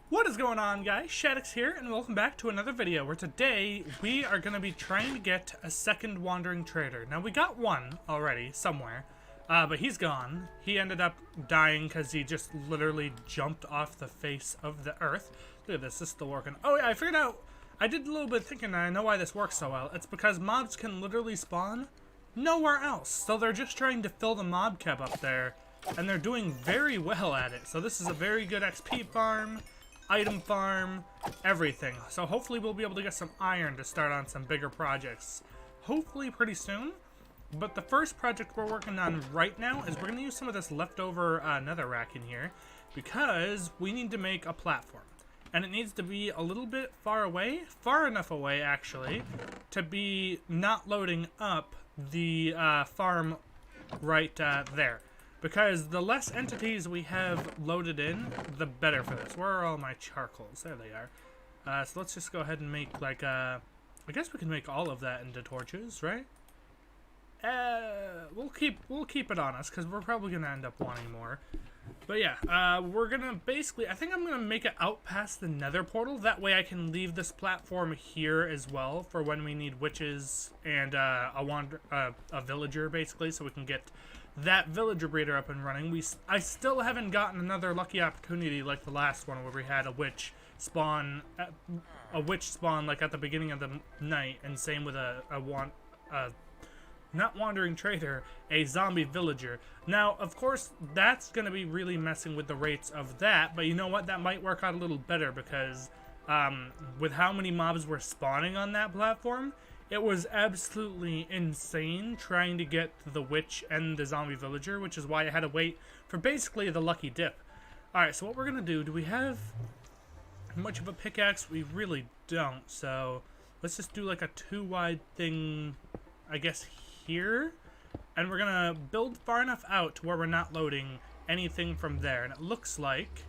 What is going on, guys? Shaddix here, and welcome back to another video where today we are going to be trying to get a second wandering trader. Now, we got one already somewhere, but he's gone. He ended up dying because he just literally jumped off the face of the earth. Look at this is still working. Oh yeah, I figured out, I did a little bit of thinking and I know why this works so well. It's because mobs can literally spawn nowhere else. So they're just trying to fill the mob cap up there, and they're doing very well at it. So this is a very good XP farm. Item farm, everything. So hopefully we'll be able to get some iron to start on some bigger projects. Hopefully pretty soon. But the first project we're working on right now is we're going to use some of this leftover netherrack in here because we need to make a platform. And it needs to be a little bit far away, far enough away actually, to be not loading up the farm right there. Because the less entities we have loaded in, the better for this. Where are all my charcoals? There they are. So let's just go ahead and make like I guess we can make all of that into torches, right? We'll keep it on us because we're probably gonna end up wanting more. But yeah, we're gonna basically, I think I'm gonna make it out past the Nether portal. That way I can leave this platform here as well for when we need witches and a villager basically, so we can get that villager breeder up and running. I still haven't gotten another lucky opportunity like the last one where we had a witch spawn like at the beginning of the night, and same with not wandering trader, a zombie villager. Now, of course, that's going to be really messing with the rates of that, but you know what? That might work out a little better because with how many mobs were spawning on that platform, it was absolutely insane trying to get the witch and the zombie villager, which is why I had to wait for basically the lucky dip. Alright, so what we're going to do we have much of a pickaxe? We really don't, so let's just do like a 2-wide thing, I guess, here. And we're going to build far enough out to where we're not loading anything from there. And it looks like,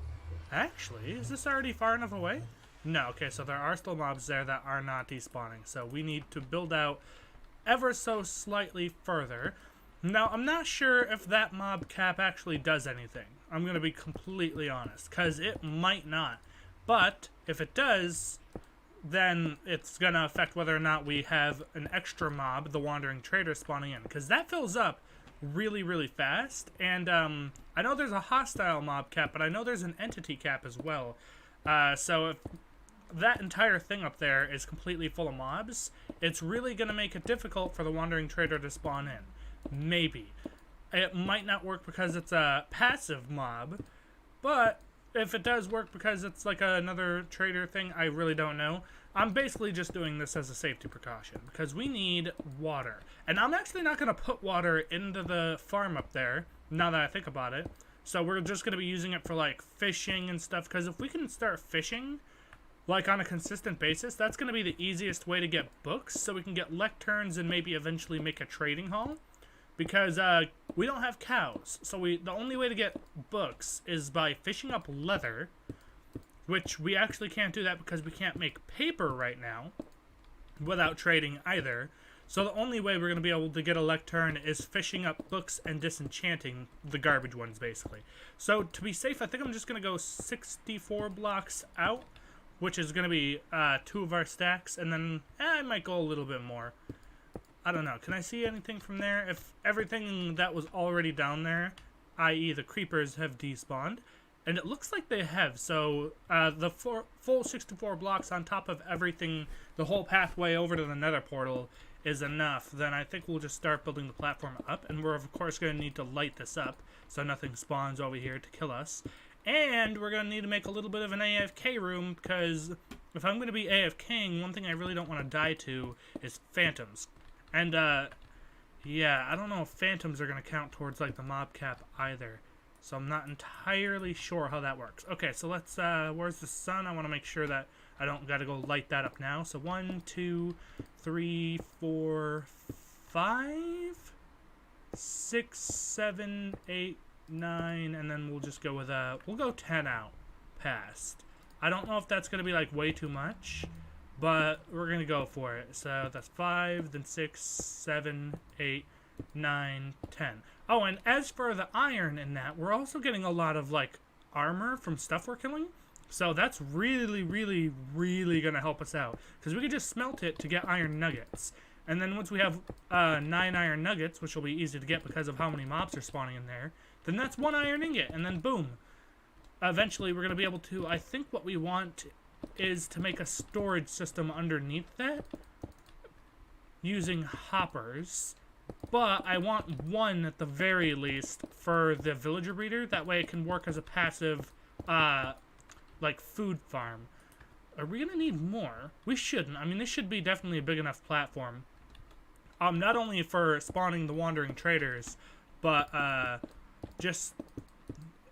actually, is this already far enough away? No, okay, so there are still mobs there that are not despawning. So we need to build out ever so slightly further. Now, I'm not sure if that mob cap actually does anything. I'm going to be completely honest, because it might not. But if it does, then it's going to affect whether or not we have an extra mob, the wandering trader, spawning in. Because that fills up really, really fast. And I know there's a hostile mob cap, but I know there's an entity cap as well. So if that entire thing up there is completely full of mobs, it's really going to make it difficult for the wandering trader to spawn in. Maybe. It might not work because it's a passive mob, but if it does work because it's like another trader thing, I really don't know. I'm basically just doing this as a safety precaution because we need water. And I'm actually not going to put water into the farm up there, now that I think about it. So we're just going to be using it for like fishing and stuff, because if we can start fishing like on a consistent basis, that's going to be the easiest way to get books, so we can get lecterns and maybe eventually make a trading hall. Because we don't have cows, so the only way to get books is by fishing up leather, which we actually can't do that because we can't make paper right now without trading either. So the only way we're going to be able to get a lectern is fishing up books and disenchanting the garbage ones, basically. So to be safe, I think I'm just going to go 64 blocks out, which is going to be 2 of our stacks, and then I might go a little bit more. I don't know. Can I see anything from there? If everything that was already down there, i.e. the creepers, have despawned, and it looks like they have, so the full 64 blocks on top of everything, the whole pathway over to the Nether portal, is enough, then I think we'll just start building the platform up, and we're of course going to need to light this up so nothing spawns over here to kill us. And we're going to need to make a little bit of an AFK room, because if I'm going to be AFKing, one thing I really don't want to die to is phantoms. And yeah, I don't know if phantoms are going to count towards like the mob cap either, so I'm not entirely sure how that works. Okay, so let's where's the sun? I want to make sure that I don't got to go light that up now. So 1, 2, 3, 4, 5, 6, 7, 8, 9, and then we'll just go with we'll go 10 out past. I don't know if that's going to be like way too much, but we're going to go for it. So that's 5, then 6, 7, 8, 9, 10. Oh, and as for the iron in that, we're also getting a lot of like armor from stuff we're killing. So that's really, really, really going to help us out. Because we could just smelt it to get iron nuggets. And then once we have 9 iron nuggets, which will be easy to get because of how many mobs are spawning in there, then that's 1 iron ingot. And then boom. Eventually we're going to be able to, I think what we want is to make a storage system underneath that. Using hoppers. But I want 1 at the very least for the villager breeder. That way it can work as a passive, like, food farm. Are we going to need more? We shouldn't. I mean, this should be definitely a big enough platform. Not only for spawning the wandering traders, but just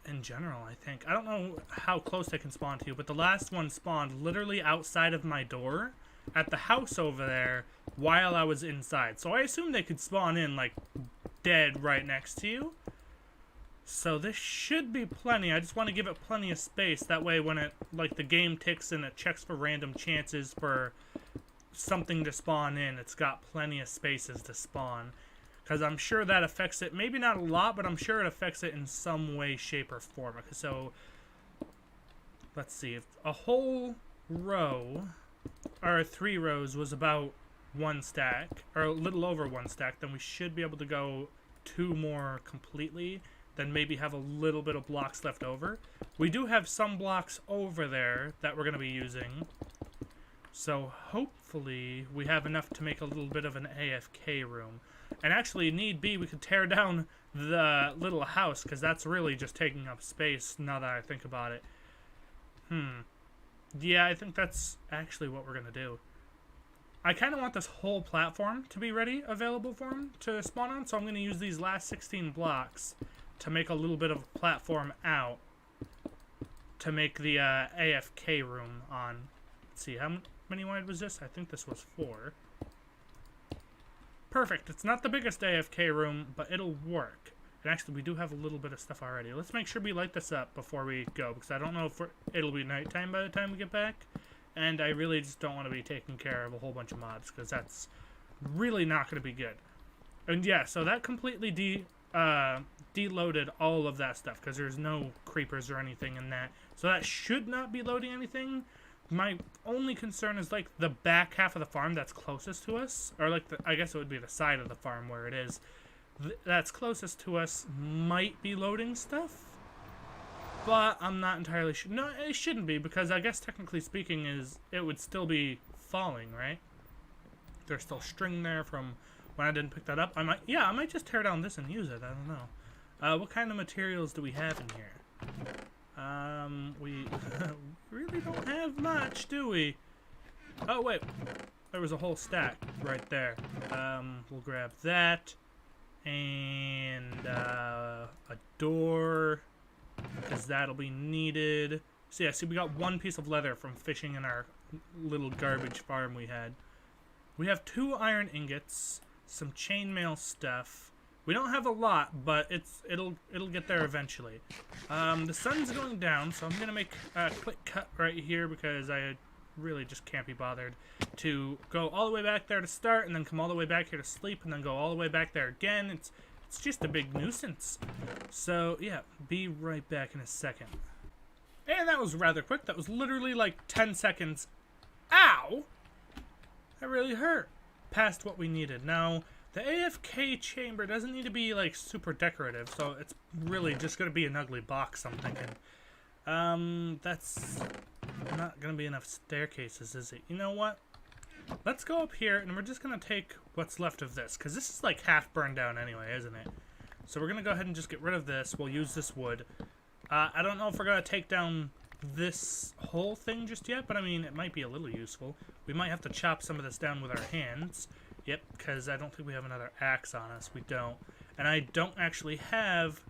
in general, I think. I don't know how close they can spawn to you, but the last one spawned literally outside of my door at the house over there while I was inside. So I assume they could spawn in, like, dead right next to you. So this should be plenty. I just want to give it plenty of space. That way when it, like, the game ticks and it checks for random chances for something to spawn in, it's got plenty of spaces to spawn. Because I'm sure that affects it. Maybe not a lot, but I'm sure it affects it in some way, shape, or form. So, let's see. If a whole row, or 3 rows, was about 1 stack, or a little over 1 stack, then we should be able to go 2 more completely, then maybe have a little bit of blocks left over. We do have some blocks over there that we're going to be using. So hopefully we have enough to make a little bit of an AFK room. And actually, need be, we could tear down the little house, because that's really just taking up space now that I think about it. Yeah, I think that's actually what we're going to do. I kind of want this whole platform to be ready, available for him to spawn on, so I'm going to use these last 16 blocks to make a little bit of a platform out to make the AFK room on. Let's see, how many wide was this? I think this was 4. Perfect. It's not the biggest AFK room, but it'll work. And actually, we do have a little bit of stuff already. Let's make sure we light this up before we go, because I don't know if it'll be nighttime by the time we get back. And I really just don't want to be taking care of a whole bunch of mobs, because that's really not going to be good. And yeah, so that completely deloaded all of that stuff, because there's no creepers or anything in that. So that should not be loading anything. My only concern is, like, the back half of the farm that's closest to us, or, like, I guess it would be the side of the farm where it is, that's closest to us might be loading stuff, but I'm not entirely sure. No, it shouldn't be, because I guess technically speaking it would still be falling, right? There's still string there from when I didn't pick that up. I might just tear down this and use it, I don't know. What kind of materials do we have in here? We really don't have much, do we? Oh, wait. There was a whole stack right there. We'll grab that. And, a door. Because that'll be needed. So, yeah, see, we got 1 piece of leather from fishing in our little garbage farm we had. We have 2 iron ingots. Some chainmail stuff. We don't have a lot, but it'll get there eventually. The sun's going down, so I'm gonna make a quick cut right here because I really just can't be bothered to go all the way back there to start and then come all the way back here to sleep and then go all the way back there again. It's just a big nuisance. So yeah, be right back in a second. And that was rather quick. That was literally like 10 seconds. Ow! That really hurt. Past what we needed. Now, the AFK chamber doesn't need to be, like, super decorative, so it's really just going to be an ugly box, I'm thinking. That's not going to be enough staircases, is it? You know what? Let's go up here, and we're just going to take what's left of this, because this is, like, half burned down anyway, isn't it? So we're going to go ahead and just get rid of this. We'll use this wood. I don't know if we're going to take down this whole thing just yet, but, I mean, it might be a little useful. We might have to chop some of this down with our hands. Yep, because I don't think we have another axe on us. We don't. And I don't actually have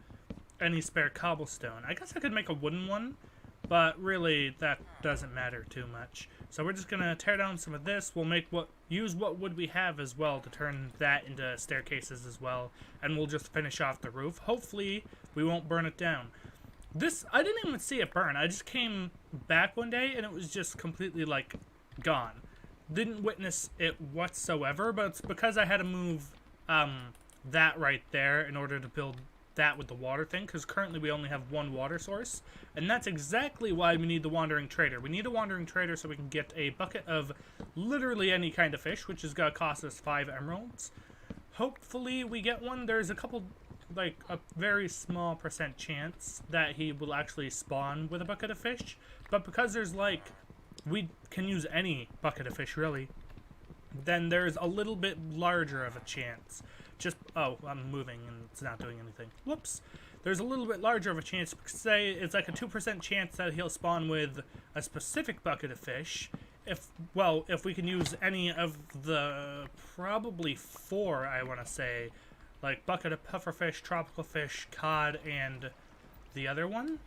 any spare cobblestone. I guess I could make a wooden one, but really that doesn't matter too much. So we're just going to tear down some of this. We'll use what wood we have as well to turn that into staircases as well. And we'll just finish off the roof. Hopefully we won't burn it down. This, I didn't even see it burn. I just came back one day and it was just completely, like, gone. Didn't witness it whatsoever, but it's because I had to move that right there in order to build that with the water thing, because currently we only have one water source, and that's exactly why we need the Wandering Trader. We need a Wandering Trader so we can get a bucket of literally any kind of fish, which is going to cost us 5 emeralds. Hopefully we get one. There's a couple, like a very small % chance that he will actually spawn with a bucket of fish, but because there's like, we can use any bucket of fish really, then there's a little bit larger of a chance. Just, oh, I'm moving and it's not doing anything. Whoops. There's a little bit larger of a chance, say it's like a 2% chance that he'll spawn with a specific bucket of fish. If we can use any of the, probably 4, I want to say, like bucket of pufferfish, tropical fish, cod, and the other one.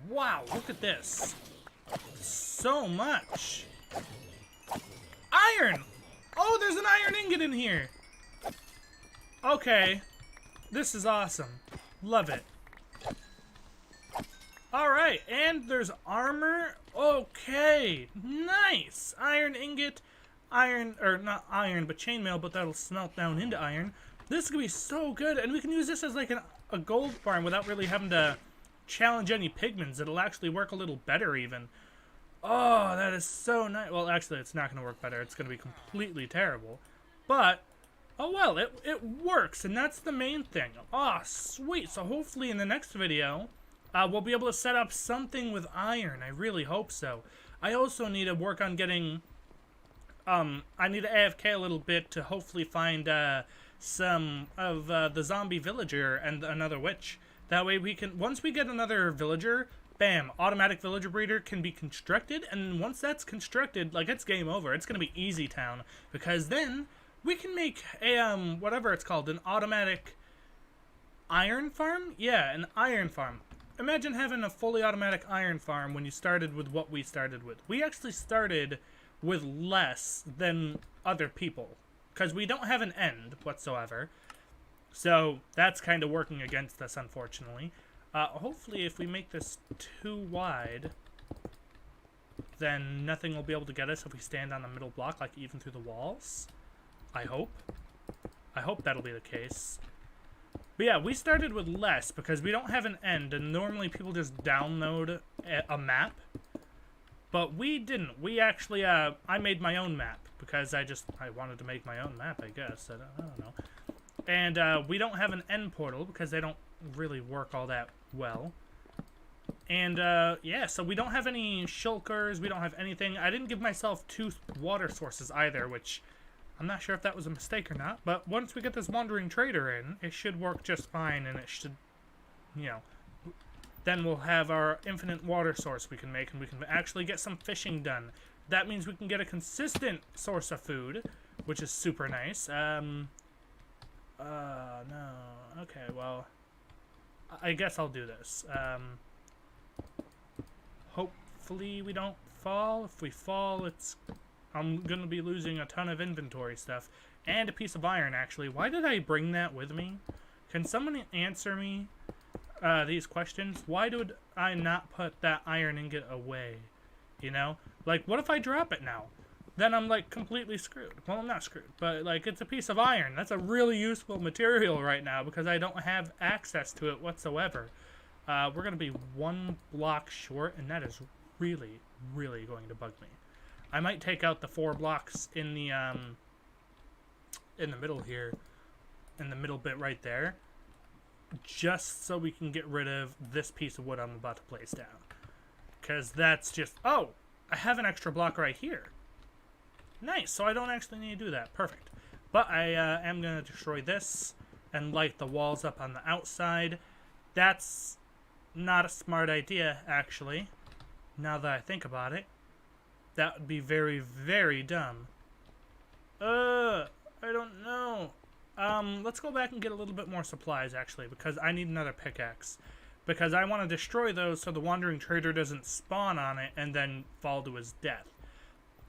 Wow, look at this. So much. Iron! Oh, there's an iron ingot in here. Okay, this is awesome. Love it. Alright, and there's armor. Okay, nice. Iron ingot, iron, or not iron, but chainmail, but that'll smelt down into iron. This is going to be so good, and we can use this as like a gold farm without really having to challenge any pigments. It'll actually work a little better even. Oh, that is so nice. Well, actually, it's not going to work better. It's going to be completely terrible. But, oh well, it works, and that's the main thing. Oh, sweet. So hopefully in the next video, we'll be able to set up something with iron. I really hope so. I also need to work on getting... I need to AFK a little bit to hopefully find some of the zombie villager and another witch. That way we can... Once we get another villager... Bam, automatic villager breeder can be constructed, and once that's constructed, like, it's game over. It's going to be easy town, because then we can make a, whatever it's called, an automatic iron farm? Yeah, an iron farm. Imagine having a fully automatic iron farm when you started with what we started with. We actually started with less than other people, because we don't have an end whatsoever. So that's kind of working against us, unfortunately. Hopefully if we make this too wide, then nothing will be able to get us if we stand on the middle block, like even through the walls. I hope. I hope that'll be the case. But yeah, we started with less because we don't have an end, and normally people just download a map. But we didn't. We actually, I made my own map because I wanted to make my own map, I guess. I don't know. And we don't have an end portal because they don't really work all that well. And yeah, so we don't have any shulkers, we don't have anything. I didn't give myself 2 water sources either, which I'm not sure if that was a mistake or not, but once we get this Wandering Trader in, it should work just fine, and it should, you know, then we'll have our infinite water source we can make, and we can actually get some fishing done. That means we can get a consistent source of food, which is super nice. No. Okay, well, I guess I'll do this. Hopefully we don't fall. If we fall, I'm going to be losing a ton of inventory stuff. And a piece of iron, actually. Why did I bring that with me? Can someone answer me these questions? Why did I not put that iron ingot away? You know? Like, what if I drop it now? Then I'm, like, completely screwed. Well, I'm not screwed, but, like, it's a piece of iron. That's a really useful material right now because I don't have access to it whatsoever. We're going to be 1 block short, and that is really, really going to bug me. I might take out the 4 blocks in the middle here, in the middle bit right there, just so we can get rid of this piece of wood I'm about to place down. Because that's just... Oh! I have an extra block right here. Nice, so I don't actually need to do that. Perfect. But I am going to destroy this and light the walls up on the outside. That's not a smart idea, actually, now that I think about it. That would be very, very dumb. I don't know. Let's go back and get a little bit more supplies, actually, because I need another pickaxe. Because I want to destroy those so the Wandering Trader doesn't spawn on it and then fall to his death.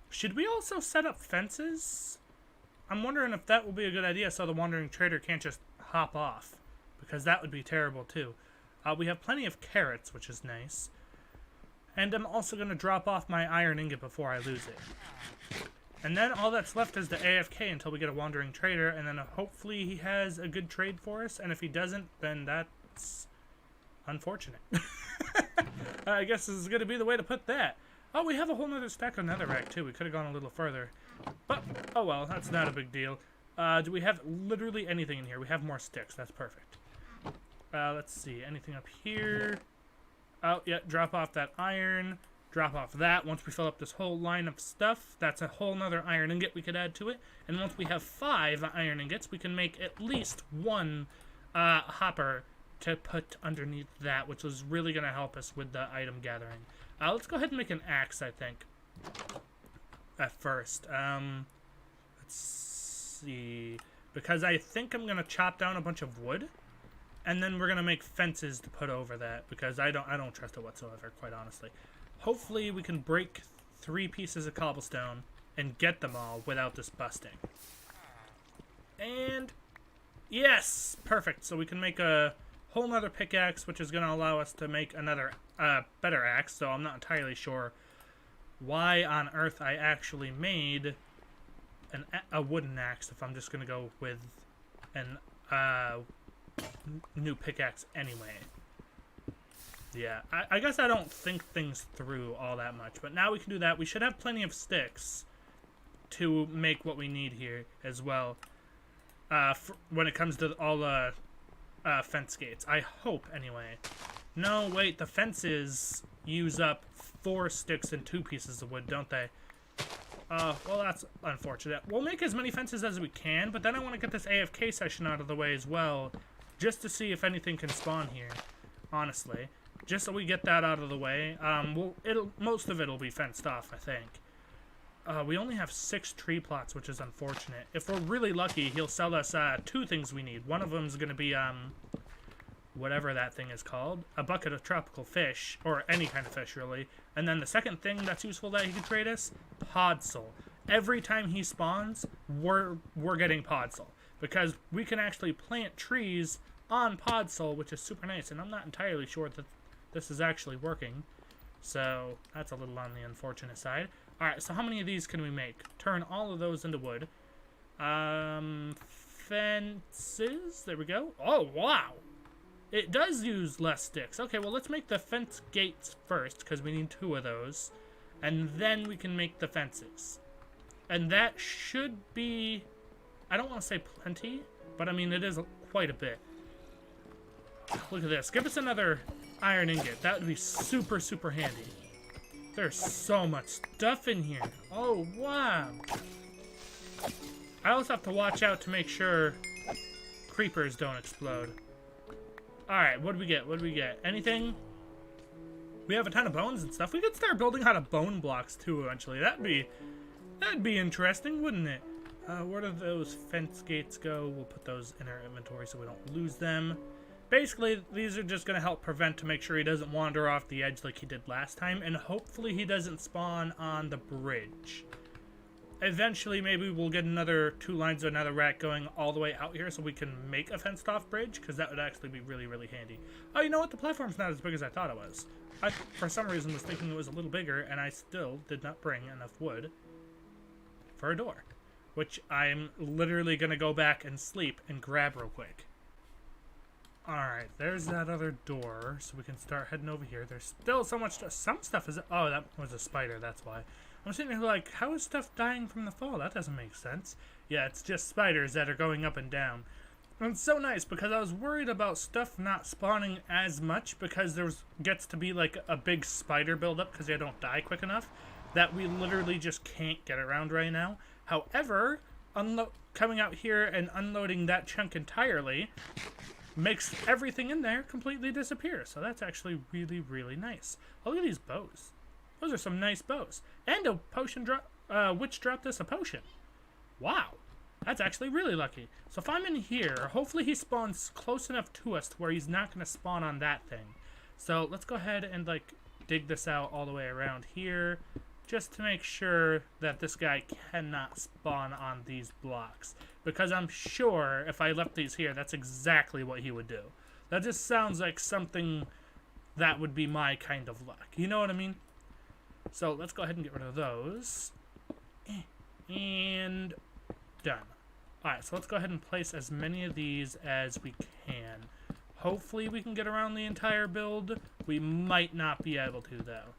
Should we also set up fences? I'm wondering if that will be a good idea so the Wandering Trader can't just hop off. Because that would be terrible, too. We have plenty of carrots, which is nice. And I'm also going to drop off my iron ingot before I lose it. And then all that's left is the AFK until we get a wandering trader, and then hopefully he has a good trade for us, and if he doesn't, then that's unfortunate. I guess this is going to be the way to put that. Oh, we have a whole nother stack of netherrack, too. We could have gone a little further. But, oh well, that's not a big deal. Do we have literally anything in here? We have more sticks. That's perfect. Let's see. Anything up here? Oh, yeah, drop off that iron. Drop off that. Once we fill up this whole line of stuff, that's a whole nother iron ingot we could add to it. And once we have 5 iron ingots, we can make at least 1 hopper to put underneath that, which is really going to help us with the item gathering. Let's go ahead and make an axe, I think, at first. Let's see. Because I think I'm going to chop down a bunch of wood, and then we're going to make fences to put over that, because I don't trust it whatsoever, quite honestly. Hopefully we can break 3 pieces of cobblestone and get them all without this busting. And yes, perfect. So we can make a whole nother pickaxe, which is going to allow us to make another better axe. So I'm not entirely sure why on earth I actually made a wooden axe if I'm just going to go with an new pickaxe anyway. Yeah, I guess I don't think things through all that much, but now we can do that. We should have plenty of sticks to make what we need here as well when it comes to all the fence gates. I hope, anyway. No, wait, the fences use up 4 sticks and 2 pieces of wood, don't they? Well, that's unfortunate. We'll make as many fences as we can, but then I want to get this AFK session out of the way as well, just to see if anything can spawn here, honestly. Just so we get that out of the way. Most of it'll be fenced off, I think. We only have 6 tree plots, which is unfortunate. If we're really lucky, he'll sell us 2 things we need. One of them is going to be, whatever that thing is called. A bucket of tropical fish, or any kind of fish, really. And then the second thing that's useful that he can trade us, podzol. Every time he spawns, we're getting podzol. Because we can actually plant trees on podzol, which is super nice. And I'm not entirely sure that this is actually working. So that's a little on the unfortunate side. Alright, so how many of these can we make? Turn all of those into wood. Fences. There we go. Oh, wow. It does use less sticks. Okay, well, let's make the fence gates first, because we need 2 of those. And then we can make the fences. And that should be, I don't want to say plenty, but I mean, it is quite a bit. Look at this. Give us another iron ingot. That would be super, super handy. There's so much stuff in here. Oh, wow. I also have to watch out to make sure creepers don't explode. Alright, what do we get? What do we get? Anything? We have a ton of bones and stuff. We could start building out of bone blocks, too, eventually. That'd be interesting, wouldn't it? Where do those fence gates go? We'll put those in our inventory so we don't lose them. Basically, these are just going to help prevent to make sure he doesn't wander off the edge like he did last time, and hopefully he doesn't spawn on the bridge. Eventually, maybe we'll get another 2 lines of netherrack going all the way out here so we can make a fenced-off bridge, because that would actually be really, really handy. Oh, you know what? The platform's not as big as I thought it was. I, for some reason, was thinking it was a little bigger, and I still did not bring enough wood for a door, which I'm literally going to go back and sleep and grab real quick. Alright, there's that other door, so we can start heading over here. There's still so much stuff. Some stuff is... Oh, that was a spider, that's why. I'm sitting here like, how is stuff dying from the fall? That doesn't make sense. Yeah, it's just spiders that are going up and down. And it's so nice, because I was worried about stuff not spawning as much, because there gets to be like a big spider buildup, because they don't die quick enough, that we literally just can't get around right now. However, coming out here and unloading that chunk entirely makes everything in there completely disappear. So that's actually really, really nice. Oh, look at these bows. Those are some nice bows. And a potion drop, witch dropped us a potion. Wow. That's actually really lucky. So if I'm in here, hopefully he spawns close enough to us to where he's not going to spawn on that thing. So let's go ahead and like dig this out all the way around here, just to make sure that this guy cannot spawn on these blocks. Because I'm sure if I left these here, that's exactly what he would do. That just sounds like something that would be my kind of luck. You know what I mean? So let's go ahead and get rid of those. And done. Alright, so let's go ahead and place as many of these as we can. Hopefully we can get around the entire build. We might not be able to, though.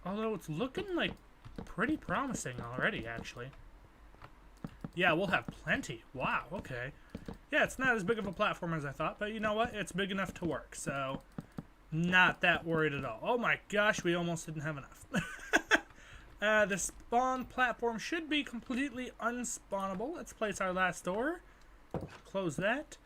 Although it's looking like pretty promising already, actually. Yeah, we'll have plenty. Wow, okay. Yeah, it's not as big of a platform as I thought, but you know what? It's big enough to work, so not that worried at all. Oh my gosh, we almost didn't have enough. The spawn platform should be completely unspawnable. Let's place our last door. Close that.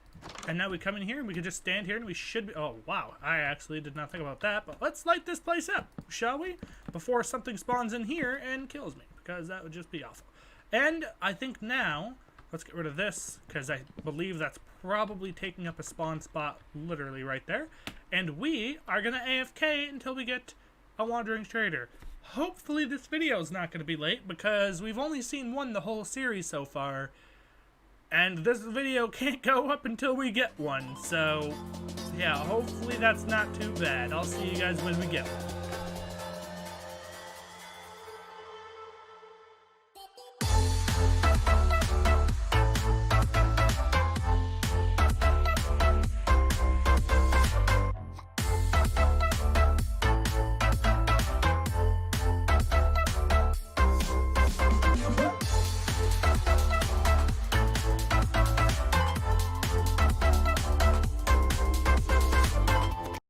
And now we come in here and we can just stand here and we should be... Oh, wow. I actually did not think about that. But let's light this place up, shall we? Before something spawns in here and kills me. Because that would just be awful. And I think now... Let's get rid of this, because I believe that's probably taking up a spawn spot literally right there. And we are going to AFK until we get a Wandering Trader. Hopefully this video is not going to be late, because we've only seen one the whole series so far. And this video can't go up until we get one, so yeah, hopefully that's not too bad. I'll see you guys when we get one.